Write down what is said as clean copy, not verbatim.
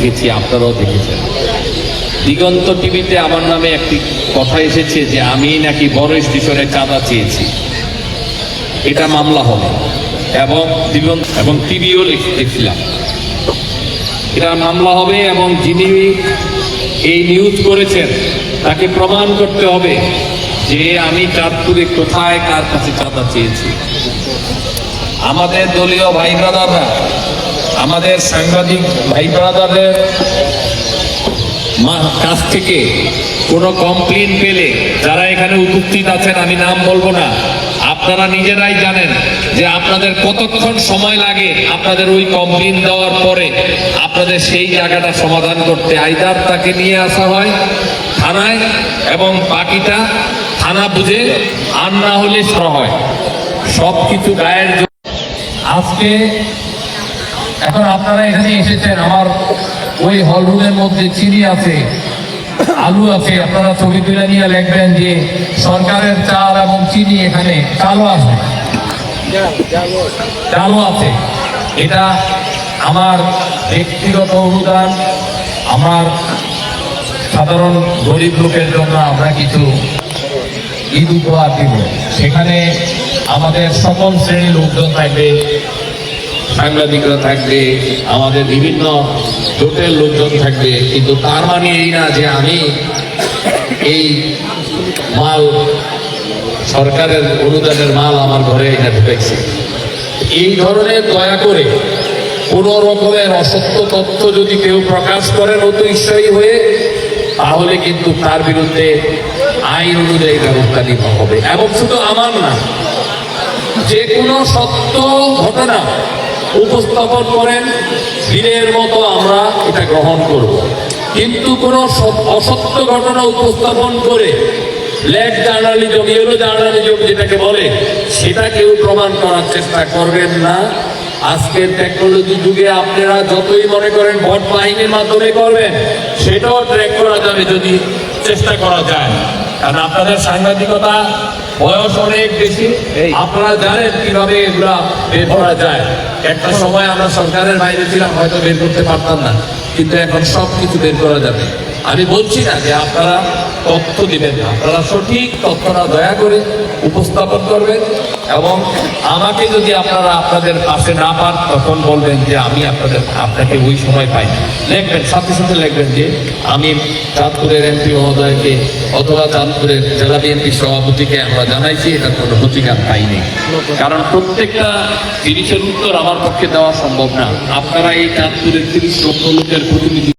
দেখেছি, আপনারাও দেখেছেন। দিগন্ত টিভিতে আমার নামে একটি কথা এসেছে যে আমি নাকি বড় স্টেশনে চাঁদা চেয়েছি। এটা মামলা হবে এবং দিগন্ত এবং টিভিও লিখছিলাম, এটা মামলা হবে এবং যিনি এই নিউজ করেছেন তাকে প্রমাণ করতে হবে যে আমি চাঁদপুরে কোথায় কার কাছে চাঁদা চেয়েছি। আমাদের দলীয় ভাই ব্রাদাররা, আমাদের সাংবাদিক ভাই ব্রাদারদের কাছ থেকে কোনো কমপ্লেন পেলে যারা এখানে উপস্থিত আছেন, আমি নাম বলবো না, আপনারা নিজেরাই জানেন যে আপনাদের কতক্ষণ সময় লাগে আপনাদের ওই কমপ্লেন দেওয়ার পরে আপনাদের সেই জায়গাটা সমাধান করতে। আইদার তাকে নিয়ে আসা হয় থানায় এবং বাকিটা থানা বুঝে, আর না হলে সরা হয়। সব কিছু গায়ের আজকে এখন আপনারা এখানে এসেছেন, আমার ওই হলরুমের মধ্যে চিনি আছে, আলু আছে, আপনারা ছবি তুলে নিয়ে লিখবেন যে সরকারের চাল এবং চিনি এখানে চালও আছে, চালও আছে। এটা আমার ব্যক্তিগত অনুদান, আমার সাধারণ গরিব লোকের জন্য আমরা কিছু ঈদ উপহার দিব। সেখানে আমাদের সকল শ্রেণীর লোকজন থাকবে, সাংবাদিকরা থাকবে, আমাদের বিভিন্ন জোটের লোকজন থাকবে। কিন্তু তার মানে এই না যে আমি এই মাল, সরকারের অনুদানের মাল আমার ঘরে এনে ঢুকেছি। এই ধরনের দয়া করে কোন রকমের অসত্য তথ্য যদি কেউ প্রকাশ করেন অত ঈশ্বরী হয়ে, তাহলে কিন্তু তার বিরুদ্ধে আইন অনুযায়ী ব্যবস্থা নেওয়া হবে। এবং শুধু আমার না, যে কোনো সত্য ঘটনা উপস্থাপন করেন বীরের মতো আমরা এটা গ্রহণ করব। কিন্তু কোন অসত্য ঘটনা উপস্থাপন করে ল্যাগ জার্নালিজম, ইয়েলো জার্নালিজম যেটাকে বলে, সেটা কেউ প্রমাণ করার চেষ্টা করবেন না। আজকের টেকনোলজি যুগে আপনারা যতই মনে করেন ভোট বাহিনীর মাধ্যমে করবেন, সেটাও ট্র্যাক করা যাবে যদি চেষ্টা করা যায়। কারণ আপনাদের সাংবাদিকতা বয়স অনেক বেশি, আপনারা জানেন কিভাবে এগুলা বের করা যায়। একটা সময় আমরা সরকারের বাইরে ছিলাম, হয়তো বের করতে পারতাম না, কিন্তু এখন সব কিছু বের করা যাবে। আমি বলছি না যে আপনারা তথ্য দিবেন না, আপনারা সঠিক তথ্যটা দয়া করে উপস্থাপন করবেন। এবং আমাকে যদি আপনারা আপনাদের পাশে না পান, তখন বলবেন যে আমি আপনাকে ওই সময় পাই। লিখবেন, সাথে সাথে লিখবেন যে আমি চাঁদপুরের এমপি মহোদয়কে অথবা চাঁদপুরের জেলা বিএনপি সভাপতিকে আমরা জানাইছি, এটা কোনো প্রতিকার পাইনি। কারণ প্রত্যেকটা জিনিসের উত্তর আমার পক্ষে দেওয়া সম্ভব না। আপনারা এই চাঁদপুরের 30 লক্ষ লোকের প্রতিনিধি।